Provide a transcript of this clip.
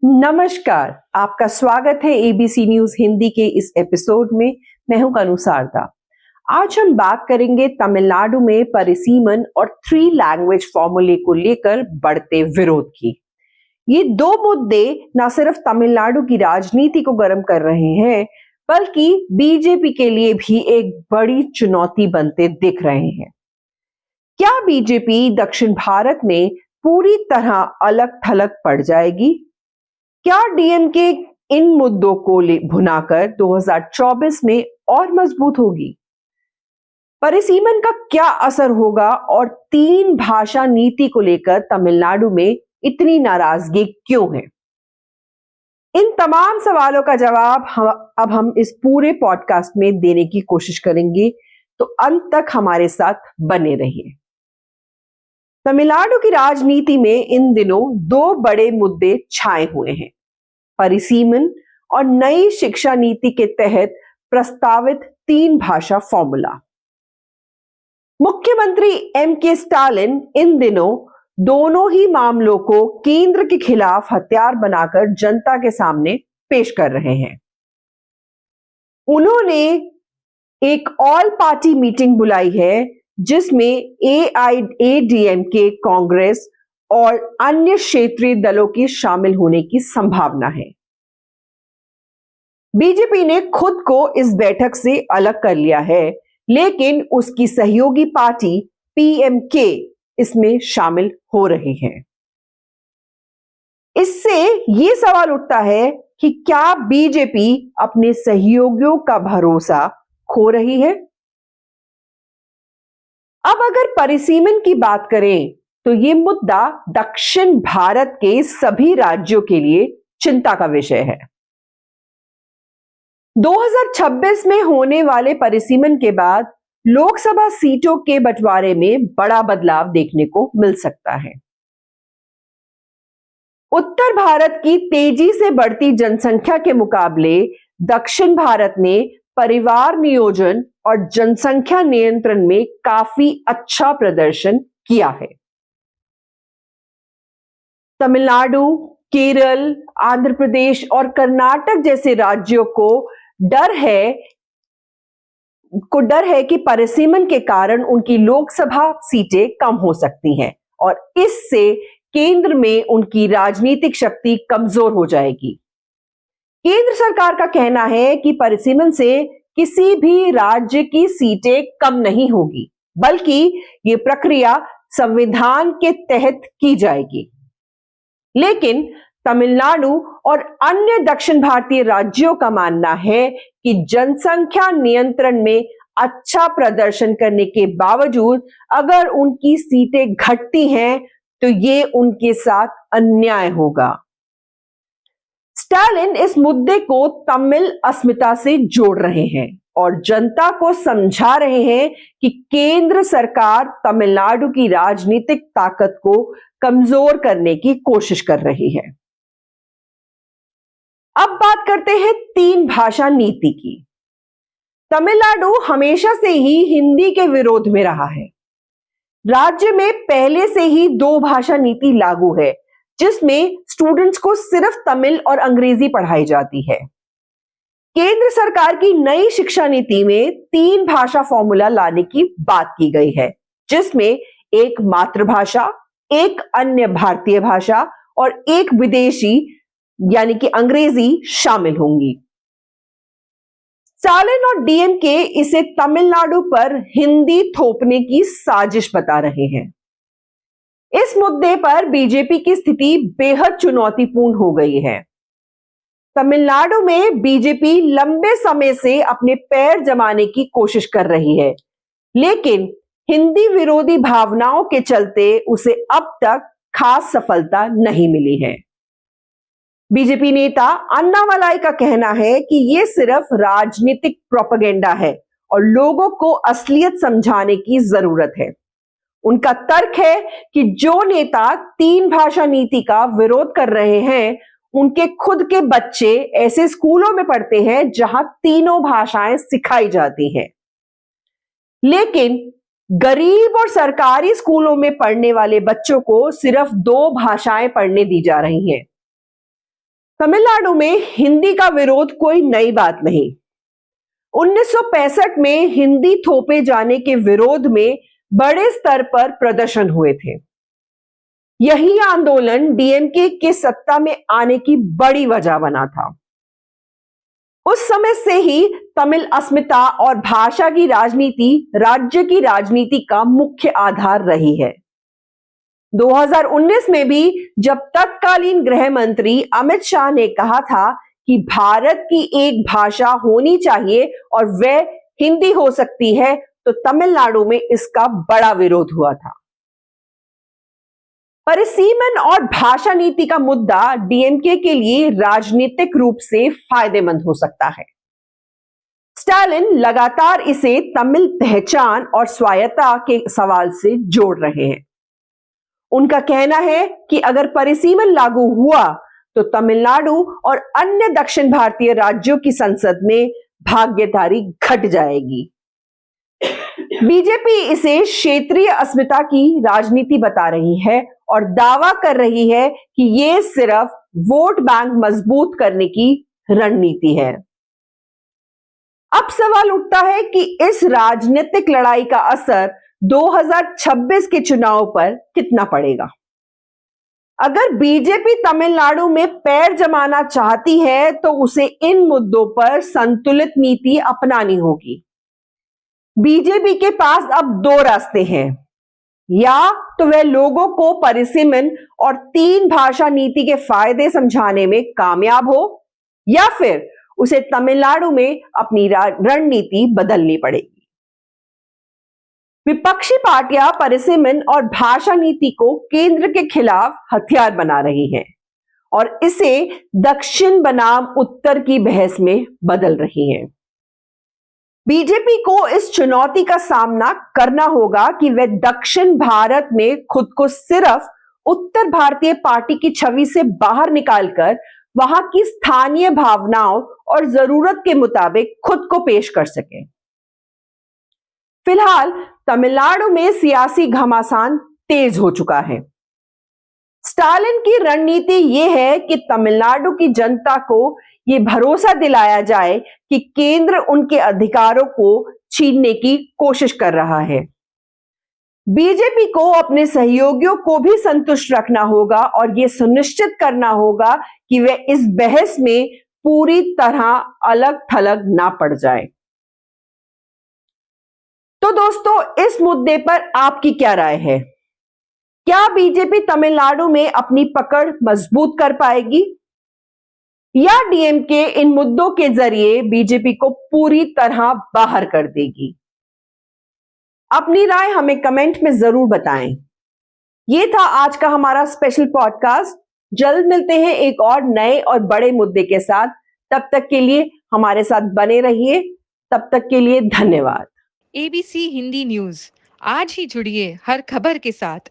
नमस्कार, आपका स्वागत है एबीसी न्यूज हिंदी के इस एपिसोड में। मैं हूं कनु सारदा। आज हम बात करेंगे तमिलनाडु में परिसीमन और 3 लैंग्वेज फॉर्मूले को लेकर बढ़ते विरोध की। ये दो मुद्दे न सिर्फ तमिलनाडु की राजनीति को गर्म कर रहे हैं, बल्कि बीजेपी के लिए भी एक बड़ी चुनौती बनते दिख रहे हैं। क्या बीजेपी दक्षिण भारत में पूरी तरह अलग थलग पड़ जाएगी? क्या डीएमके इन मुद्दों को भुनाकर 2024 में और मजबूत होगी? परिसीमन का क्या असर होगा और 3 भाषा नीति को लेकर तमिलनाडु में इतनी नाराजगी क्यों है? इन तमाम सवालों का जवाब अब हम इस पूरे पॉडकास्ट में देने की कोशिश करेंगे, तो अंत तक हमारे साथ बने रहिए। तमिलनाडु की राजनीति में इन दिनों 2 बड़े मुद्दे छाए हुए हैं: परिसीमन और नई शिक्षा नीति के तहत प्रस्तावित 3 भाषा फॉर्मूला। मुख्यमंत्री एम.के. स्टालिन इन दिनों दोनों ही मामलों को केंद्र के खिलाफ हथियार बनाकर जनता के सामने पेश कर रहे हैं। उन्होंने एक ऑल पार्टी मीटिंग बुलाई है, जिसमें एआईएडीएमके, कांग्रेस और अन्य क्षेत्रीय दलों के शामिल होने की संभावना है। बीजेपी ने खुद को इस बैठक से अलग कर लिया है, लेकिन उसकी सहयोगी पार्टी पीएमके इसमें शामिल हो रही है। इससे यह सवाल उठता है कि क्या बीजेपी अपने सहयोगियों का भरोसा खो रही है? अब अगर परिसीमन की बात करें तो यह मुद्दा दक्षिण भारत के सभी राज्यों के लिए चिंता का विषय है। 2026 में होने वाले परिसीमन के बाद लोकसभा सीटों के बंटवारे में बड़ा बदलाव देखने को मिल सकता है। उत्तर भारत की तेजी से बढ़ती जनसंख्या के मुकाबले दक्षिण भारत ने परिवार नियोजन और जनसंख्या नियंत्रण में काफी अच्छा प्रदर्शन किया है। तमिलनाडु, केरल, आंध्र प्रदेश और कर्नाटक जैसे राज्यों को डर है कि परिसीमन के कारण उनकी लोकसभा सीटें कम हो सकती हैं और इससे केंद्र में उनकी राजनीतिक शक्ति कमजोर हो जाएगी। केंद्र सरकार का कहना है कि परिसीमन से किसी भी राज्य की सीटें कम नहीं होगी, बल्कि यह प्रक्रिया संविधान के तहत की जाएगी। लेकिन तमिलनाडु और अन्य दक्षिण भारतीय राज्यों का मानना है कि जनसंख्या नियंत्रण में अच्छा प्रदर्शन करने के बावजूद अगर उनकी सीटें घटती हैं तो ये उनके साथ अन्याय होगा। स्टालिन इस मुद्दे को तमिल अस्मिता से जोड़ रहे हैं और जनता को समझा रहे हैं कि केंद्र सरकार तमिलनाडु की राजनीतिक ताकत को कमजोर करने की कोशिश कर रही है। अब बात करते हैं 3 भाषा नीति की। तमिलनाडु हमेशा से ही हिंदी के विरोध में रहा है। राज्य में पहले से ही 2 भाषा नीति लागू है, जिसमें स्टूडेंट्स को सिर्फ तमिल और अंग्रेजी पढ़ाई जाती है। केंद्र सरकार की नई शिक्षा नीति में 3 भाषा फॉर्मूला लाने की बात की गई है, जिसमें एक मातृभाषा, एक अन्य भारतीय भाषा और एक विदेशी यानी कि अंग्रेजी शामिल होंगी। स्टालिन और डीएमके इसे तमिलनाडु पर हिंदी थोपने की साजिश बता रहे हैं। इस मुद्दे पर बीजेपी की स्थिति बेहद चुनौतीपूर्ण हो गई है। तमिलनाडु में बीजेपी लंबे समय से अपने पैर जमाने की कोशिश कर रही है, लेकिन हिंदी विरोधी भावनाओं के चलते उसे अब तक खास सफलता नहीं मिली है। बीजेपी नेता अन्नामलाई का कहना है कि यह सिर्फ राजनीतिक प्रोपेगेंडा है और लोगों को असलियत समझाने की जरूरत है। उनका तर्क है कि जो नेता 3 भाषा नीति का विरोध कर रहे हैं, उनके खुद के बच्चे ऐसे स्कूलों में पढ़ते हैं जहां तीनों भाषाएं सिखाई जाती हैं। लेकिन गरीब और सरकारी स्कूलों में पढ़ने वाले बच्चों को सिर्फ 2 भाषाएं पढ़ने दी जा रही हैं। तमिलनाडु में हिंदी का विरोध कोई नई बात नहीं। 1965 में हिंदी थोपे जाने के विरोध में बड़े स्तर पर प्रदर्शन हुए थे। यही आंदोलन डीएमके के सत्ता में आने की बड़ी वजह बना था। उस समय से ही तमिल अस्मिता और भाषा की राजनीति राज्य की राजनीति का मुख्य आधार रही है। 2019 में भी जब तत्कालीन गृह मंत्री अमित शाह ने कहा था कि भारत की एक भाषा होनी चाहिए और वह हिंदी हो सकती है, तो तमिलनाडु में इसका बड़ा विरोध हुआ था। परिसीमन और भाषा नीति का मुद्दा डीएमके के लिए राजनीतिक रूप से फायदेमंद हो सकता है। स्टालिन लगातार इसे तमिल पहचान और स्वायत्तता के सवाल से जोड़ रहे हैं। उनका कहना है कि अगर परिसीमन लागू हुआ तो तमिलनाडु और अन्य दक्षिण भारतीय राज्यों की संसद में भागीदारी घट जाएगी। बीजेपी इसे क्षेत्रीय अस्मिता की राजनीति बता रही है और दावा कर रही है कि यह सिर्फ वोट बैंक मजबूत करने की रणनीति है। अब सवाल उठता है कि इस राजनीतिक लड़ाई का असर 2026 के चुनाव पर कितना पड़ेगा। अगर बीजेपी तमिलनाडु में पैर जमाना चाहती है तो उसे इन मुद्दों पर संतुलित नीति अपनानी होगी। बीजेपी के पास अब दो रास्ते हैं, या तो वह लोगों को परिसीमन और 3 भाषा नीति के फायदे समझाने में कामयाब हो, या फिर उसे तमिलनाडु में अपनी रणनीति बदलनी पड़ेगी। विपक्षी पार्टियां परिसीमन और भाषा नीति को केंद्र के खिलाफ हथियार बना रही हैं और इसे दक्षिण बनाम उत्तर की बहस में बदल रही हैं। बीजेपी को इस चुनौती का सामना करना होगा कि वह दक्षिण भारत में खुद को सिर्फ उत्तर भारतीय पार्टी की छवि से बाहर निकालकर वहां की स्थानीय भावनाओं और जरूरत के मुताबिक खुद को पेश कर सके। फिलहाल तमिलनाडु में सियासी घमासान तेज हो चुका है। स्टालिन की रणनीति यह है कि तमिलनाडु की जनता को यह भरोसा दिलाया जाए कि केंद्र उनके अधिकारों को छीनने की कोशिश कर रहा है। बीजेपी को अपने सहयोगियों को भी संतुष्ट रखना होगा और यह सुनिश्चित करना होगा कि वे इस बहस में पूरी तरह अलग थलग ना पड़ जाए। तो दोस्तों, इस मुद्दे पर आपकी क्या राय है? क्या बीजेपी तमिलनाडु में अपनी पकड़ मजबूत कर पाएगी, या डीएमके इन मुद्दों के जरिए बीजेपी को पूरी तरह बाहर कर देगी? अपनी राय हमें कमेंट में जरूर बताएं। यह था आज का हमारा स्पेशल पॉडकास्ट। जल्द मिलते हैं एक और नए और बड़े मुद्दे के साथ। तब तक के लिए हमारे साथ बने रहिए। तब तक के लिए धन्यवाद। एबीसी हिंदी न्यूज, आज ही जुड़िए हर खबर के साथ